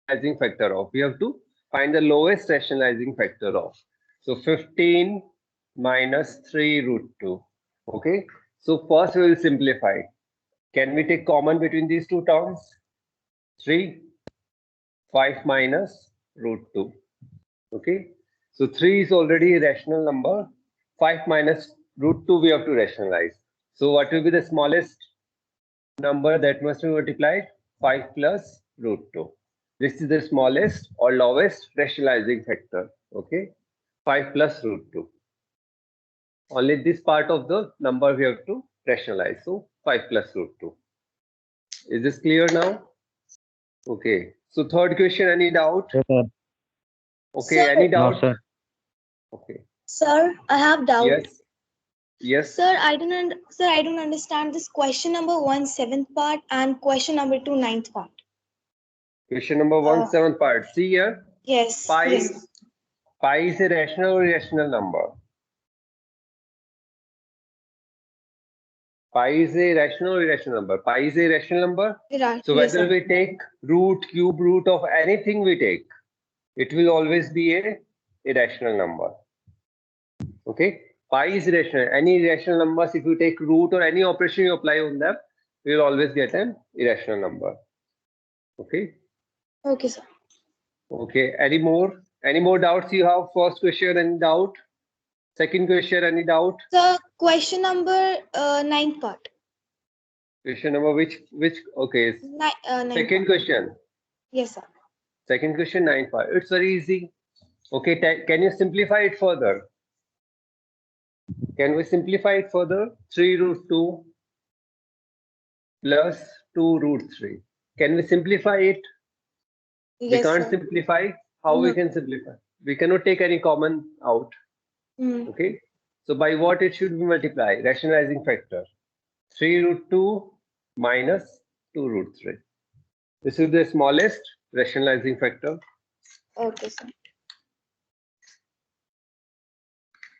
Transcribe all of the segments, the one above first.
rationalizing factor of. We have to find the lowest rationalizing factor of. So 15 minus 3 root 2. Okay. So first we will simplify. Can we take common between these two terms? 3. 5 minus root 2. Okay. So 3 is already a rational number. 5 minus root 2 we have to rationalize. So what will be the smallest number that must be multiplied? 5 plus root 2. This is the smallest or lowest rationalizing factor. Okay. 5 plus root 2. Only this part of the number we have to rationalize. So 5 plus root 2. Is this clear now? Okay. So third question, any doubt? Yes, sir. Okay, Sir. any No, doubt? sir. Okay. Sir, I have doubt. Yes. Yes. Sir, I don't understand this question number 1 7th part and question number 2 9th part. Question number 1 7th part. See here. Yes. Pi, Yes. pi is a rational or irrational number? Pi is a rational or irrational number? Pi is a rational number. Right. So Yes, whether sir. we take root, cube root of anything we take, it will always be a irrational number. Okay. Pi is irrational. Any irrational numbers, if you take root or any operation you apply on them, you will always get an irrational number. Okay. Okay, sir. Okay. Any more doubts you have? First question, any doubt? Second question, any doubt? Sir, question number 9th part. Question number which okay. Ninth Second part. question. Yes, sir. Second question 9 part. It's very easy. Okay, can you simplify it further? Can we simplify it further? 3 root 2 plus 2 root 3. Can we simplify it? We Yes, can't sir. simplify. How we No. can simplify? We cannot take any common out. Mm. Okay. So by what it should be multiplied? Rationalizing factor. 3 root 2 minus 2 root 3. This is the smallest rationalizing factor. Okay, sir.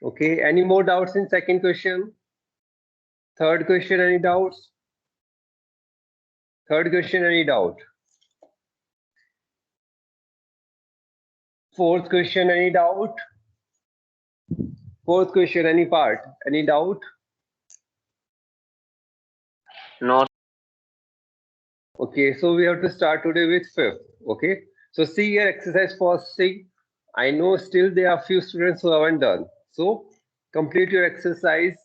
Okay. Any more doubts in second question? Third question, any doubts? Third question, any doubt? Fourth question, any doubt? Fourth question, any part? Any doubt? No. Okay, so we have to start today with fifth. Okay, so see here, exercise first thing. I know still there are few students who haven't done. So complete your exercise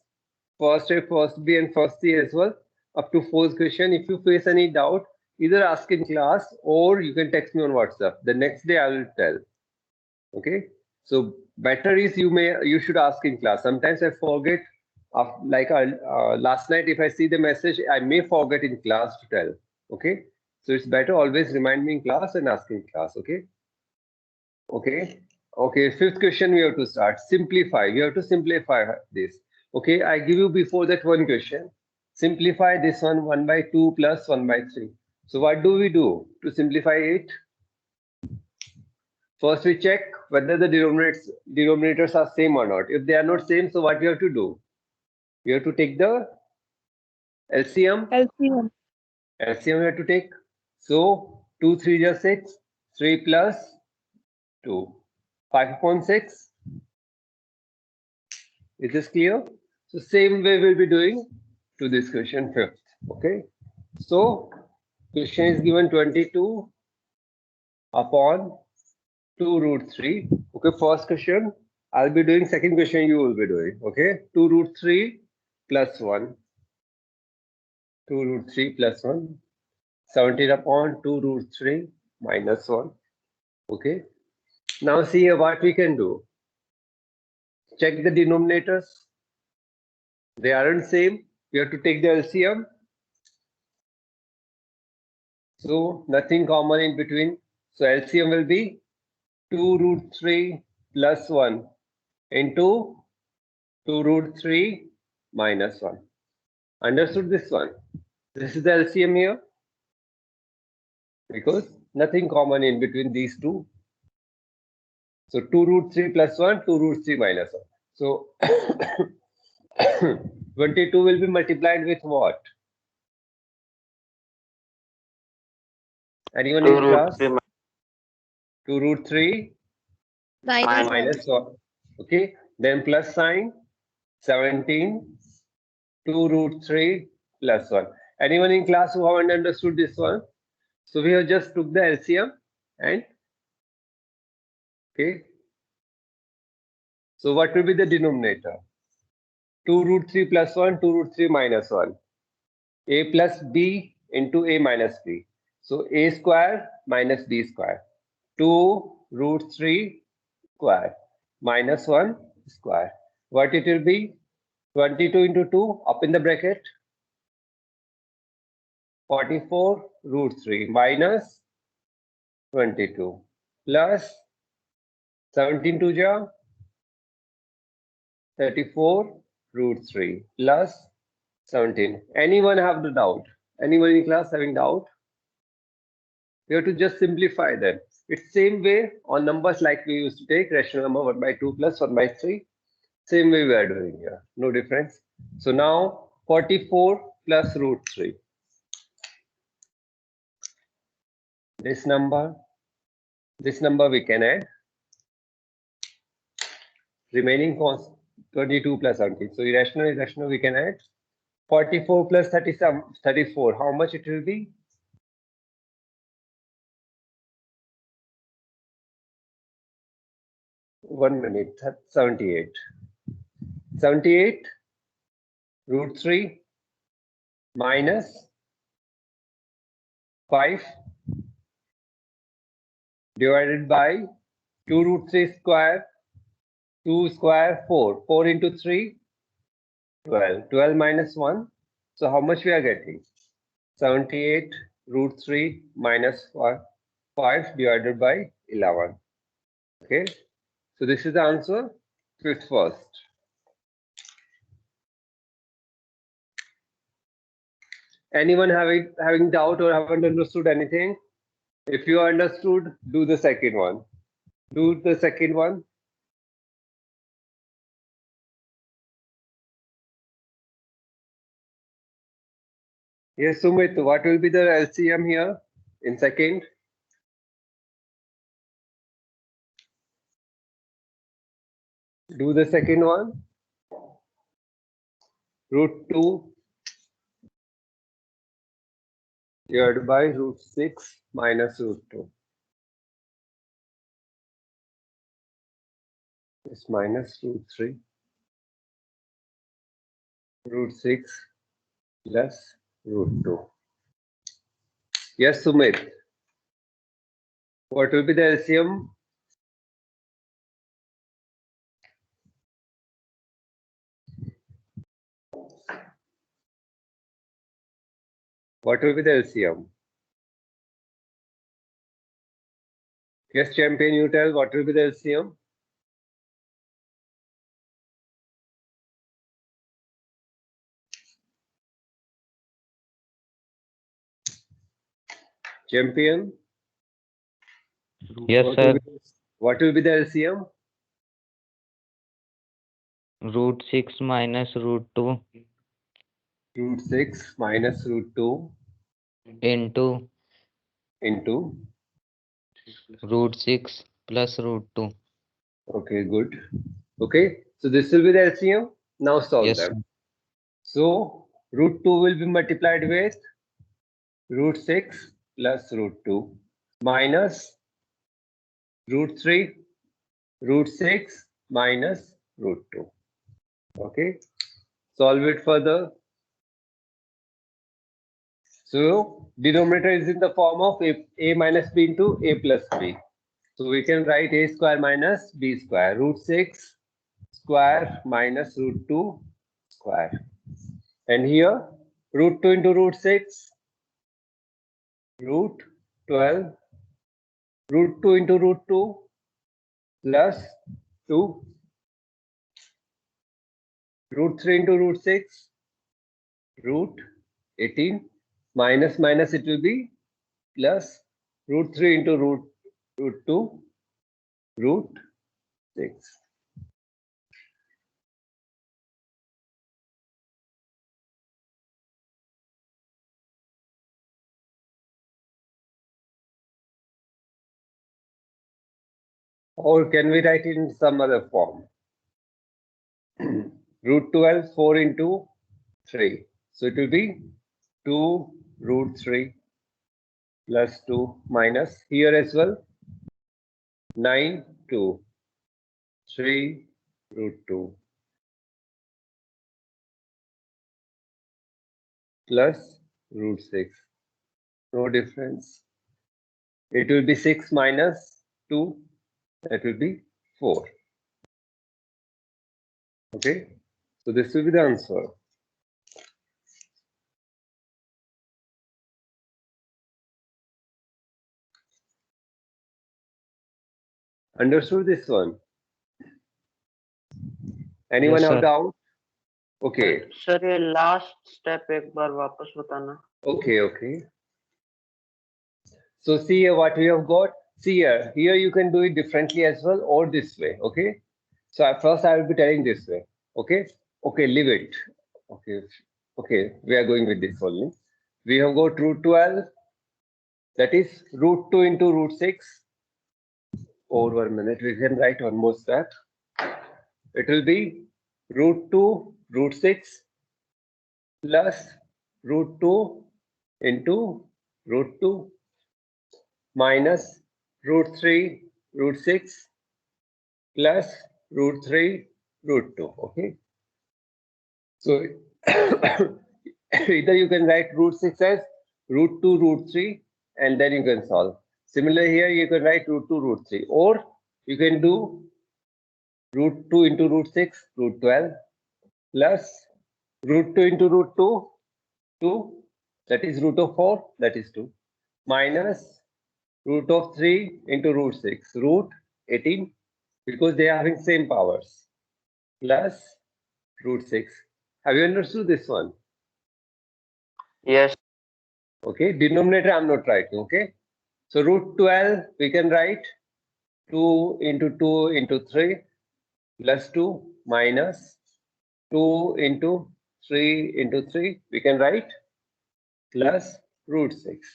first A, first B, and first C as well up to fourth question. If you face any doubt, either ask in class or you can text me on WhatsApp. The next day I will tell. Okay, so better is you should ask in class. Sometimes I forget. Like last night, if I see the message, I may forget in class to tell. Okay, so it's better always remind me in class and ask in class. Okay. Okay. Fifth question we have to start. Simplify. We have to simplify this. Okay, I give you before that one question. Simplify this one 1 by 2 plus 1 by 3. So what do we do to simplify it? First we check whether the denominators are same or not. If they are not same, so what we have to do? We have to take the LCM. LCM. LCM we have to take. So 2 3 is 6. 3 plus 2. 5 upon 6. Is this clear? So same way we'll be doing to this question fifth. Okay. So question is given 22 upon 2 root 3. Okay, first question I'll be doing, second question you will be doing. Okay, 2 root 3 plus 1. 2 root 3 plus 1. 17 upon 2 root 3 minus 1. Okay, now see here what we can do. Check the denominators. They aren't same. We have to take the LCM. So nothing common in between. So LCM will be 2 root 3 plus 1 into 2 root 3 minus 1. Understood this one? This is the LCM here because nothing common in between these two. So 2 root 3 plus 1, 2 root 3 minus 1. So 22 will be multiplied with what? Anyone in class? 2 root 3 Minus minus 1. Okay, then plus sign 17, 2 root 3 plus 1. Anyone in class who haven't understood this one? So we have just took the LCM and okay. So what will be the denominator? 2 root 3 plus 1, 2 root 3 minus 1. A plus B into A minus B. So A square minus B square. 2 root 3 square minus 1 square. What it will be? 22 into 2 up in the bracket. 44 root 3 minus 22 plus 17 to ja 34 root 3 plus 17. Anyone have the doubt? Anyone in class having doubt? We have to just simplify them. It's same way on numbers like we used to take rational number 1 by 2 plus 1 by 3. Same way we are doing here. No difference. So now 44 plus root 3. This number we can add. Remaining constant 22 plus 17. So irrational we can add. 44 plus 34. How much it will be? 1 minute. 78. 78 root 3 minus 5 divided by 2 root 3 square, 2 square 4. 4 into 3, 12. 12 minus 1. So how much we are getting? 78 root 3 minus 5 divided by 11. Okay. So this is the answer. Fifth first. Anyone having doubt or haven't understood anything? If you understood, do the second one. Do the second one. Yes, Sumit, what will be the LCM here in second? Do the second one. Root 2 divided by root 6 minus root 2. This minus root 3. Root 6 plus root 2. Yes, Sumit. What will be the LCM? What will be the LCM? Yes, champion, you tell what will be the LCM? Champion? Yes, sir. What will be the LCM? Root 6 minus root 2 Root 6 minus root 2 into into. root 6 plus root 2. Okay, good. Okay, so this will be the LCM. Now solve Yes, sir. them. So root 2 will be multiplied with root 6 plus root 2 minus root 3, root 6 minus root 2. Okay, solve it further. So denominator is in the form of a minus b into a plus b. So we can write a square minus b square, root 6 square minus root 2 square. And here root 2 into root 6, root 12, root 2 into root 2 plus 2, root 3 into root 6, root 18, minus it will be plus root 3 into root 2, root 6. Or can we write it in some other form? Root 12, 4 into 3. So it will be 2 root 3 plus 2 minus here as well 9, 2, 3 root 2 plus root 6. No difference. It will be 6 minus 2. That will be 4. Okay. So this will be the answer. Understood this one? Anyone Yes, have sir. doubt? Okay. Sir ये last step एक बार वापस बताना. Okay, okay. So see here what we have got. See here, here you can do it differently as well or this way. Okay. So first I will be telling this way. Okay. Okay, leave it. Okay. Okay, we are going with this only. We have got root 12. That is root 2 into root 6. Over 1 minute, we can write one more step. It will be root 2 root 6 plus root 2 into root 2 minus root 3 root 6 plus root 3 root 2. Okay. So either you can write root 6 as root 2 root 3 and then you can solve. Similar here, you can write root 2 root 3 or you can do root 2 into root 6 root 12 plus root 2 into root 2 2 that is root of 4 that is 2 minus root of 3 into root 6 root 18 because they are having same powers plus root 6. Have you understood this one? Yes. Okay, denominator I'm not writing. Okay, so root 12 we can write 2 into 3 plus 2 minus 2 into 3 into 3 we can write plus root 6.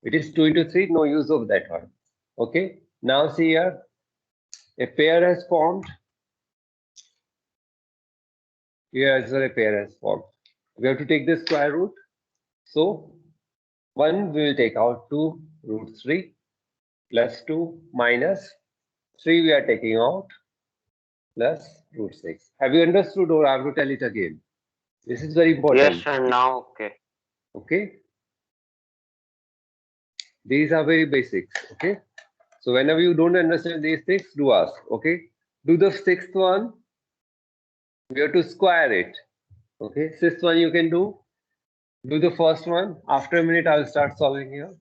It is 2 into 3, no use of that one. Okay, now see here, a pair has formed. Here as well a pair has formed. We have to take the square root. So 1 we will take out 2 root 3 plus 2 minus 3 we are taking out plus root 6. Have you understood or I have to tell it again? This is very important. Yes, sir. Now, okay. Okay. These are very basics. Okay. So whenever you don't understand these things, do ask. Okay. Do the sixth one. We have to square it. Okay. Sixth one you can do. Do the first one. After a minute, I'll start solving here.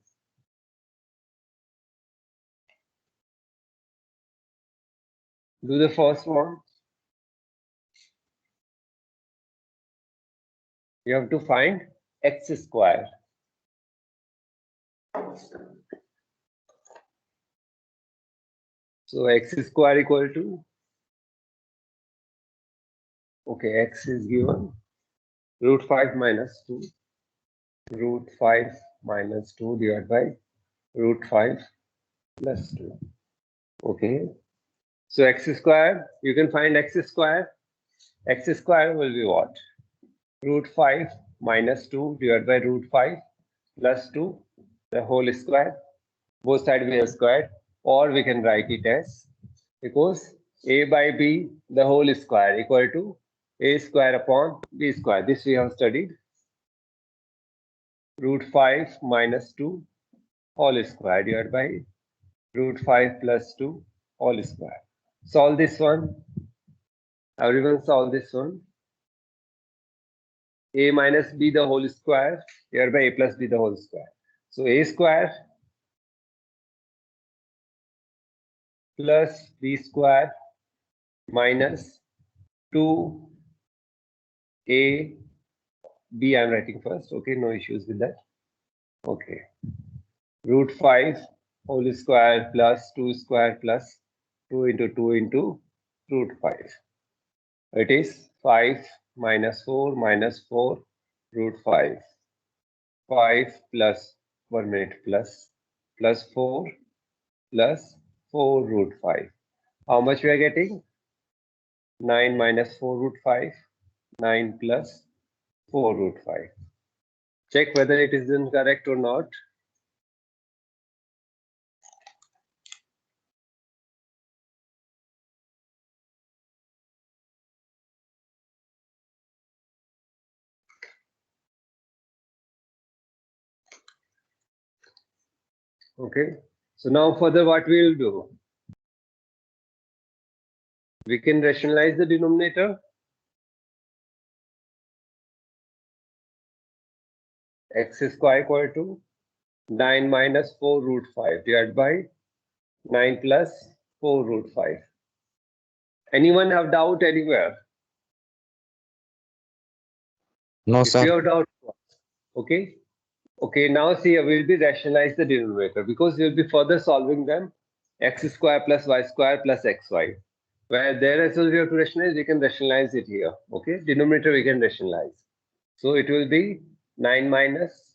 Do the first one. You have to find x square. So x square equal to, okay, x is given root 5 minus 2, root 5 minus 2 divided by root 5 plus 2. Okay. So x square, you can find x square. X square will be what? Root 5 minus 2 divided by root 5 plus 2, the whole square. Both sides we have squared, or we can write it as, because a by b the whole square equal to a square upon b square. This we have studied. Root 5 minus 2 whole square divided by root 5 plus 2 whole square. Solve this one. Everyone solve this one. A minus b the whole square divided by a plus b the whole square. So a square plus b square minus 2 a b I'm writing first. Okay, no issues with that. Okay, root 5 whole square plus 2 square plus 2 into root 5. It is 5 minus 4 root 5. 5 plus 1 minute plus 4 plus 4 root 5. How much we are getting? 9 minus 4 root 5, 9 plus 4 root 5. Check whether it is incorrect or not. Okay, so now further what we will do? We can rationalize the denominator. X square equal to 9 minus 4 root 5 divided by 9 plus 4 root 5. Anyone have doubt anywhere? No, If you sir. have doubt, okay. Okay, now see, we'll be rationalize the denominator because we'll be further solving them. X square plus y square plus xy. Where there as well we have to rationalize, we can rationalize it here. Okay, denominator we can rationalize. So it will be 9 minus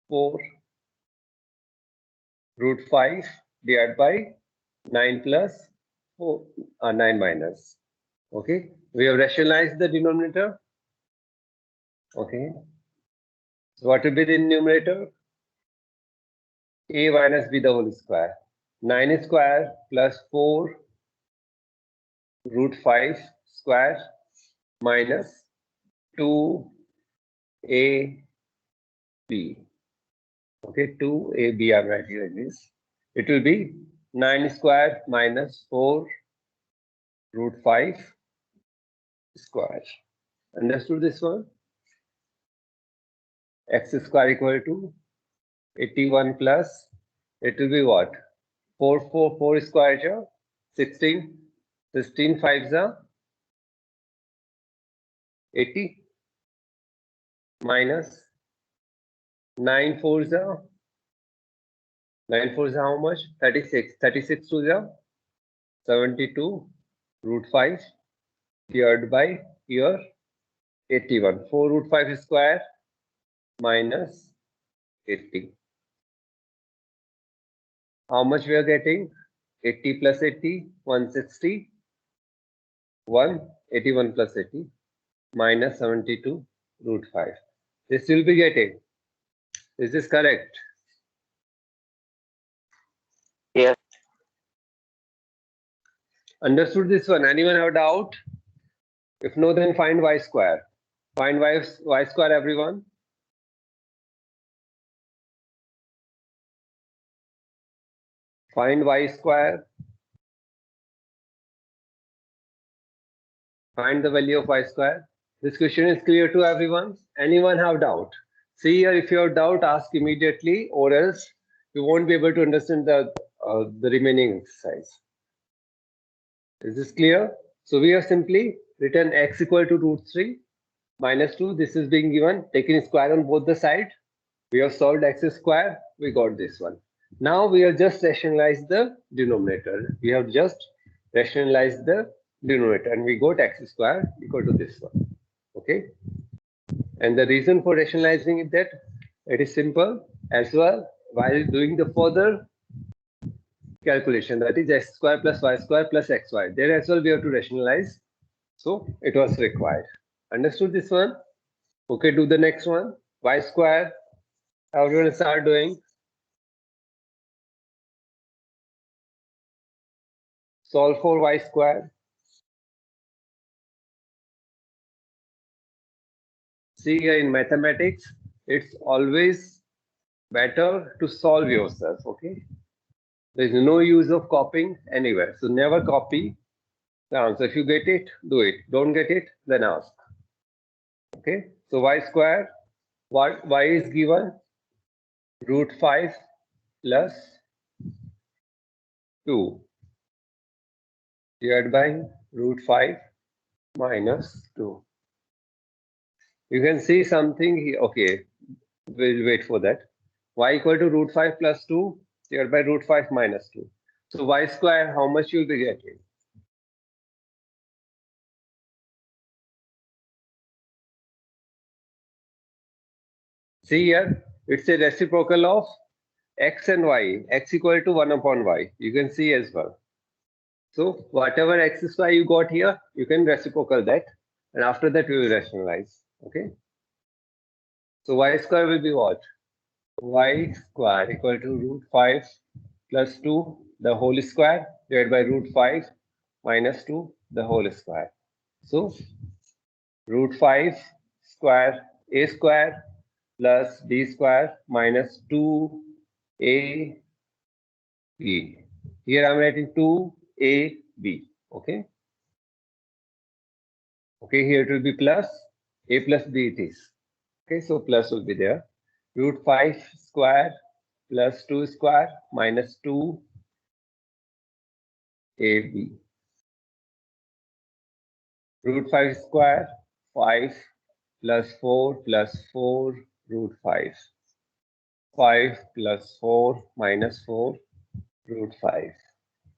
4 root 5 divided by 9 plus 4, 9 minus. Okay, we have rationalized the denominator. Okay, so what will be the numerator? A minus b the whole square. 9 square plus 4 root 5 square minus 2ab. Okay, 2ab I'm writing like this. It will be 9 square minus 4 root 5 square. Understood this one? X square equal to 81 plus, it will be what? 4 square, 16, 16 5s are 80 minus 9 4s are 9 4s are how much? 36. 36 2s are 72 root 5 divided by here 81. 4 root 5 square minus 80. How much we are getting? 80 plus 80, 160. 181 plus 80 minus 72 root 5. This will be getting. Is this correct? Yes. Understood this one? Anyone have doubt? If no, then find y square. Find y square, everyone. Find y square. Find the value of y square. This question is clear to everyone. Anyone have doubt? See here, if you have doubt, ask immediately, or else you won't be able to understand the remaining exercise. Is this clear? So we have simply written x equal to root 3 minus 2. This is being given, taking square on both the sides. We have solved x square. We got this one. Now we have just rationalized the denominator. We have just rationalized the denominator and we got x square equal to this one. Okay. And the reason for rationalizing it that it is simple as well. While doing the further calculation, that is x square plus y square plus xy, there as well we have to rationalize. So it was required. Understood this one? Okay, do the next one. Y square. How do you start doing? Solve for y square. See here in mathematics, it's always better to solve yourself. Okay. There is no use of copying anywhere. So never copy the answer. If you get it, do it. Don't get it, then ask. Okay. So y square, what y is given? Root 5 plus 2 divided by root 5 minus 2. You can see something here. Okay, we'll wait for that. Y equal to root 5 plus 2 divided by root 5 minus 2. So y square, how much you'll be getting? See here, it's a reciprocal of x and y, x equal to 1 upon y. You can see as well. So whatever x square you got here, you can reciprocal that, and after that we will rationalize. Okay. So y square will be what? Y square equal to root 5 plus 2 the whole square divided by root 5 minus 2 the whole square. So root 5 square a square plus b square minus 2ab. Here I am writing 2ab. Okay. Okay, here it will be plus a plus b it is. Okay, so plus will be there. Root 5 square plus 2 square minus 2ab. Root 5 square, 5 plus 4 plus 4 root 5. 5 plus 4 minus 4 root 5.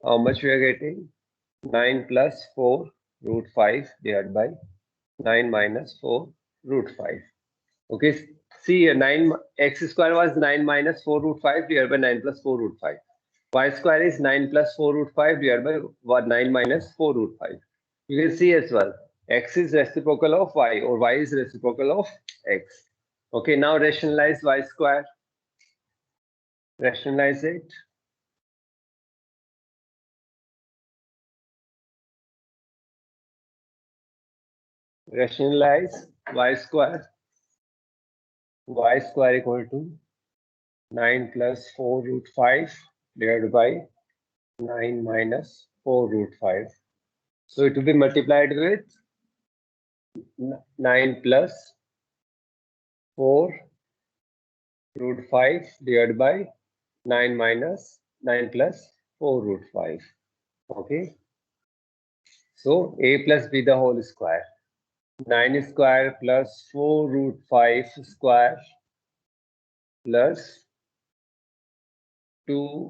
How much we are getting? 9 plus 4 root 5 divided by 9 minus 4 root 5. Okay, see here 9 x square was 9 minus 4 root 5 divided by 9 plus 4 root 5. Y square is 9 plus 4 root 5 divided by 9 minus 4 root 5. You can see as well, x is reciprocal of y or y is reciprocal of x. Okay, now rationalize y square. Rationalize it. Rationalize y square. Y square equal to 9 plus 4 root 5 divided by 9 minus 4 root 5. So it will be multiplied with 9 plus 4 root 5 divided by 9 minus 9 plus 4 root 5. Okay. So a plus b the whole square. 9 square plus 4 root 5 square plus 2ab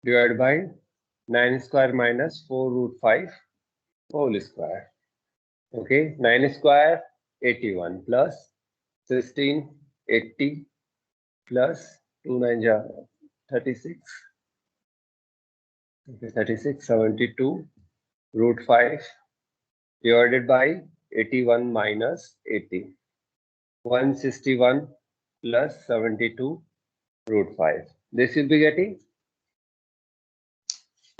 divided by 9 square minus 4 root 5 whole square. Okay, 9 square 81 plus 1680 plus 2 9 ja 36. Okay, 36 72 root 5 divided by 81 minus 80. 161 plus 72 root 5. This will be getting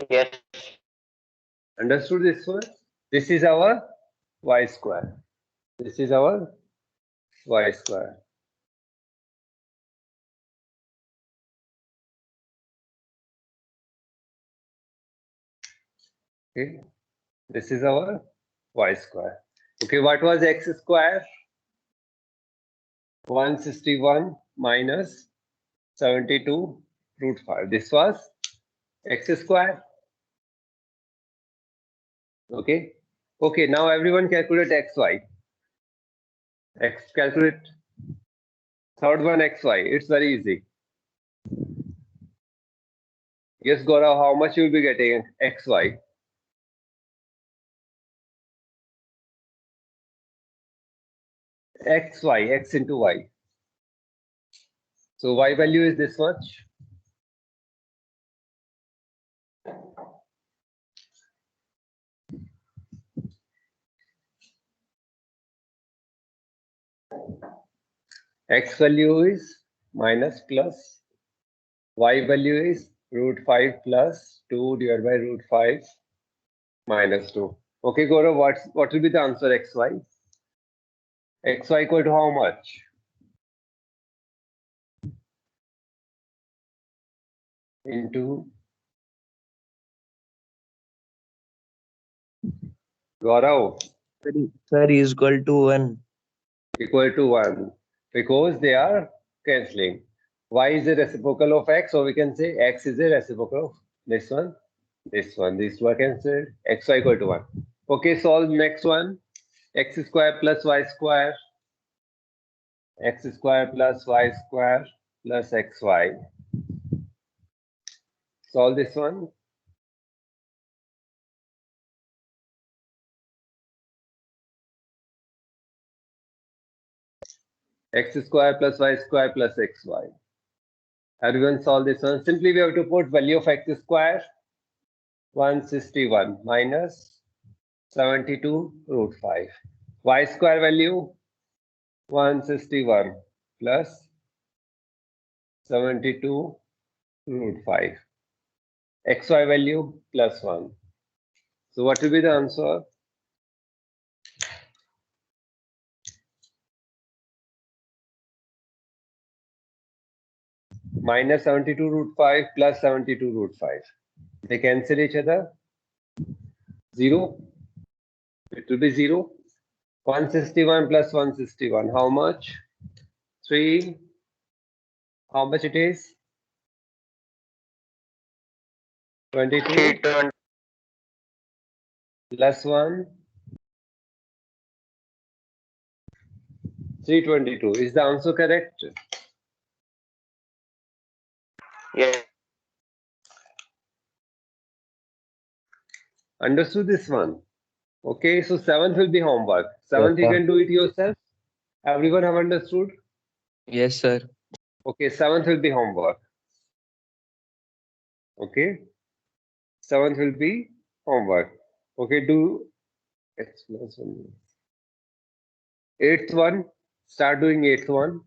Yes. understood this one. This is our y square. This is our y square. Okay, this is our y square. Okay, what was x square? 161 minus 72 root 5. This was x square. Okay. Okay, now everyone calculate xy. Calculate third one xy. It's very easy. Yes, Gaurav, how much you will be getting xy? Xy, x into y. So y value is this much. X value is minus plus. Y value is root 5 plus 2 divided by root 5 minus 2. Okay, Gaurav, what will be the answer xy? Xy equal to how much? Into Gaurav Sir is equal to 1. equal to 1 because they are cancelling. Y is a reciprocal of x, so we can say x is a reciprocal of this one, this one. These two are cancelled. Xy equal to 1. Okay, solve next one. X square plus y square. X square plus y square plus xy. Solve this one. X square plus y square plus xy. Everyone solve this one. Simply we have to put value of x square 161 minus 72 root 5. Y square value 161 plus 72 root 5. XY value plus 1. So what will be the answer? Minus 72 root 5 plus 72 root 5. They cancel each other. 0. It will be 0. 161 plus 161. How much? 3. How much it is? 22 320. plus 1. 322. Is the answer correct? Yes. Understood this one? Okay, so 7th will be homework. 7th you sir. can do it yourself. Everyone have understood? Yes, sir. Okay, 7th will be homework. Okay, 7th will be homework. Okay, do x plus 1. 8th one, start doing 8th one.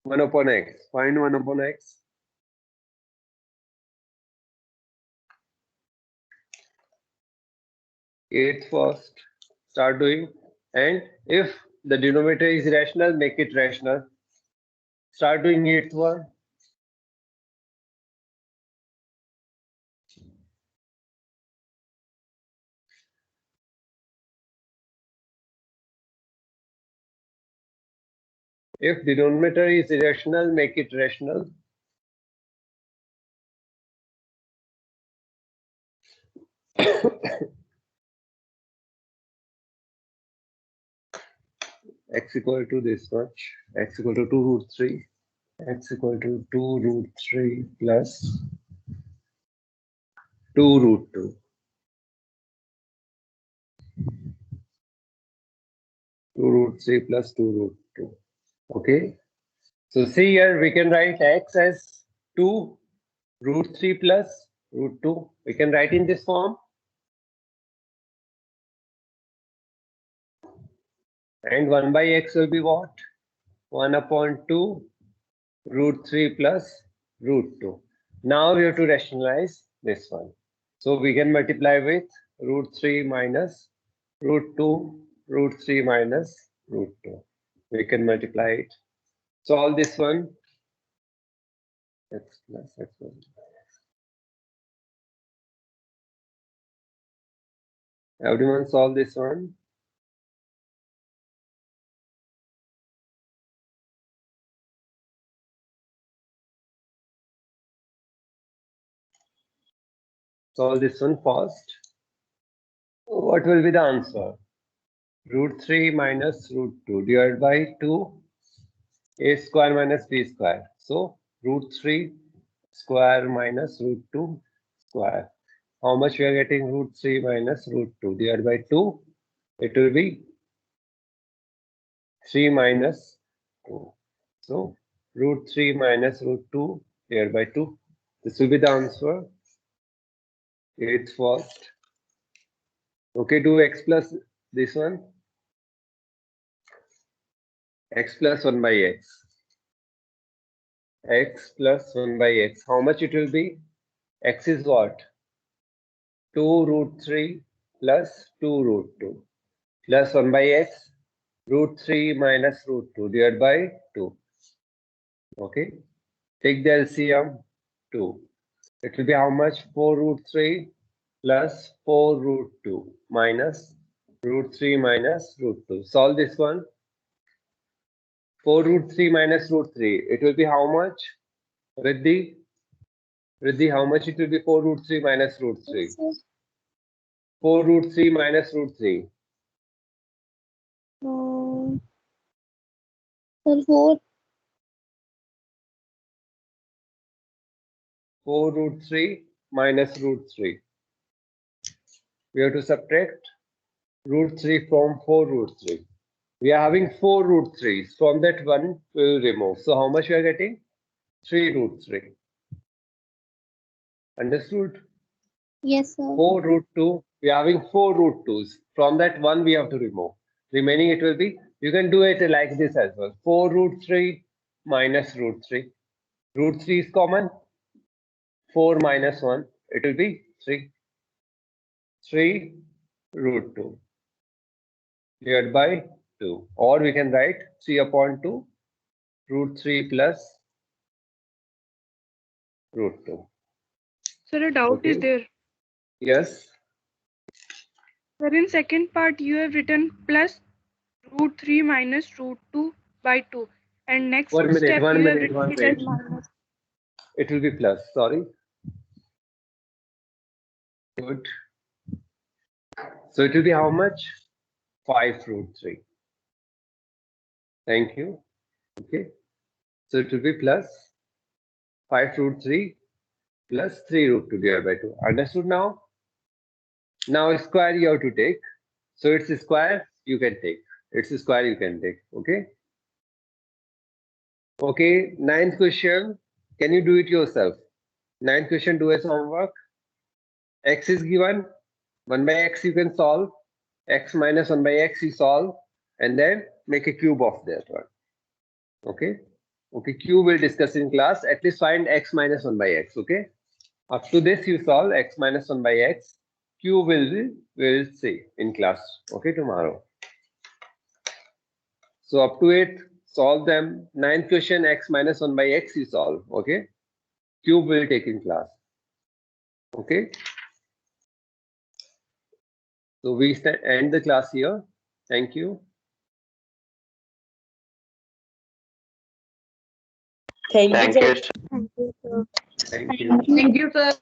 1 upon x. Find 1 upon x. Eighth first, start doing. And if the denominator is rational, make it rational. Start doing 8th one. If denominator is irrational, make it rational. X equal to this much. X equal to 2 root 3. X equal to 2 root 3 plus 2 root 2. 2 root 3 plus 2 root 2. Okay. So see here, we can write x as 2 root 3 plus root 2. We can write in this form. And 1 by x will be what? 1 upon 2 root 3 plus root 2. Now we have to rationalize this one. So we can multiply with root 3 minus root 2, root 3 minus root 2. We can multiply it. Solve this one. X plus x plus. Everyone solve this one. Solve this one first. What will be the answer? Root 3 minus root 2 divided by 2 a square minus b square. So root 3 square minus root 2 square. How much we are getting? Root 3 minus root 2 divided by 2. It will be 3 minus 2. So root 3 minus root 2 divided by 2. This will be the answer. 8th first. Okay, do x plus this one. X plus 1 by x. X plus 1 by x. How much it will be? X is what? 2 root 3 plus 2 root 2 plus 1 by x. Root 3 minus root 2 divided by 2. Okay. Take the LCM 2. It will be how much? 4 root 3 plus 4 root 2 minus root 3 minus root 2. Solve this one. 4 root 3 minus root 3. It will be how much? Riddhi, how much it will be? 4 root 3 minus root 3. 4 root 3 minus root 3. 4. 4 root 3 minus root 3. We have to subtract root 3 from 4 root 3. We are having 4 root 3s. From that one, we will remove. So how much we are getting? 3 root 3. Understood? Yes, sir. 4 root 2. We are having 4 root 2s. From that one, we have to remove. Remaining, it will be, you can do it like this as well. 4 root 3 minus root 3. Root 3 is common. 4 minus 1, it will be 3. 3 root 2 divided by 2. Or we can write 3 upon 2 root 3 plus root 2. Sir, a doubt is Okay. there. Yes. Sir, in second part, you have written plus root 3 minus root 2 by 2. And next 1 minute, step, 1 you have minute, written 1 it as minute. minus. It will be plus, sorry. Good. So it will be how much? 5 root 3. Thank you. Okay. So it will be plus 5 root 3 plus 3 root 2 divided by 2. Understood now? Now square you have to take. So it's a square you can take. It's a square you can take. Okay. Okay. 9th question. Can you do it yourself? 9th question, do as homework. X is given. 1 by x you can solve. X minus 1 by x you solve. And then make a cube of that one. Okay. Okay. Cube we'll discuss in class. At least find x minus 1 by x. Okay. Up to this you solve x minus 1 by x. Q will see in class. Okay, tomorrow. So up to it, solve them. 9th question, x minus 1 by x you solve. Okay. Cube will take in class. Okay. So we end the class here. Thank you. Thank you, sir. Thank you, sir. Thank you. Thank you, sir.